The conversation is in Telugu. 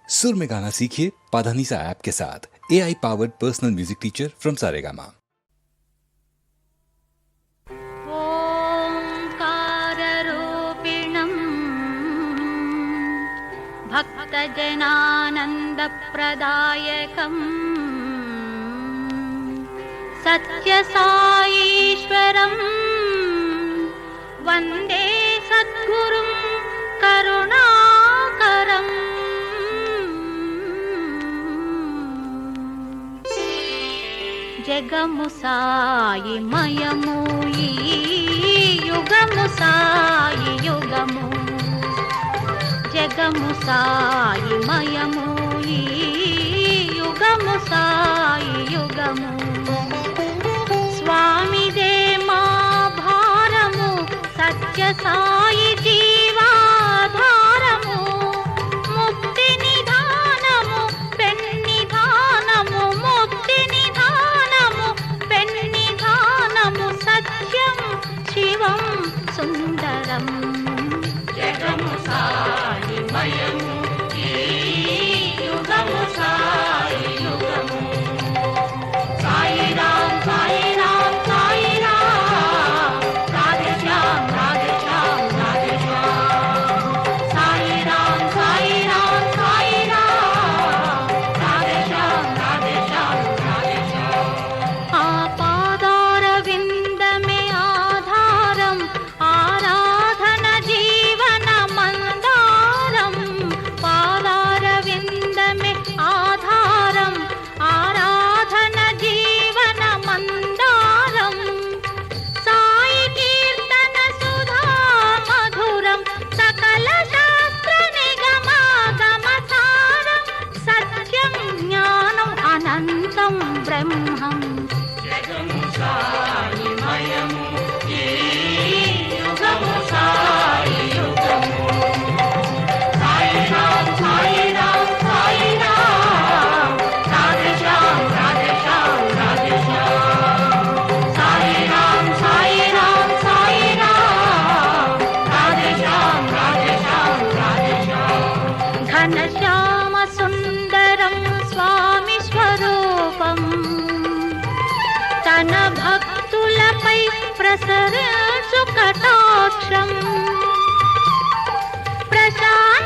सुर में गाना सीखिए पाधानीसा ऐप के साथ। AI powered personal music teacher from Saregama. ओंकाररूपिणं भक्तजनानन्दप्रदायकं सत्यसाईश्वरं वन्दे सद्गुरुं करुणाकरम्। జగము సాయి మయము ఈ యుగము సాయి యుగము, జగము సాయి మయము ఈ యుగము సాయి యుగము। స్వామిదే మా భారము సత్య సాయి జీవాధారము, ముక్తి నిధానము పెన్నిధానము, ముక్తి నిధానము పెన్నిధానము, సత్యం శివం సుందరం। జగము సాయి మయము ఈ యుగము సాయి యుగము। సాయి రామ్ సాయి రామ్ సాయి రామ్, రాధే శ్యామ్ రాధే శ్యామ్ రాధే శ్యామ్। సాయి రామ్ సాయి రామ్ సాయి రామ్, రాధే శ్యామ్ రాధే శ్యామ్ రాధే శ్యామ్। ఆ పాదార విందమే ఆధారం, ఆరాధన జీవన మందారం। పాదార విందమే ఆధారం, ఆరాధన జీవన మందారం। సాయి కీర్తన సుధా మధురం, సకల శాస్త్ర నిగమాగమ సారం। సత్యం జ్ఞానం అనంతం బ్రహ్మం। జగము సాయి మయము ఈ యుగము సాయి యుగము। సాయి రామ్ సాయి రామ్ సాయి రామ్, రాధే శ్యామ్ రాధే శ్యామ్ రాధే శ్యామ్। సాయి రామ్ సాయి రామ్ సాయి రామ్, రాధే శ్యామ్ రాధే శ్యామ్ రాధే శ్యామ్। ఘనశ్యామ సుందరం స్వామి స్వరూపం, తన భక్తులపై ప్రసరించు కటాక్షం। ప్రసాద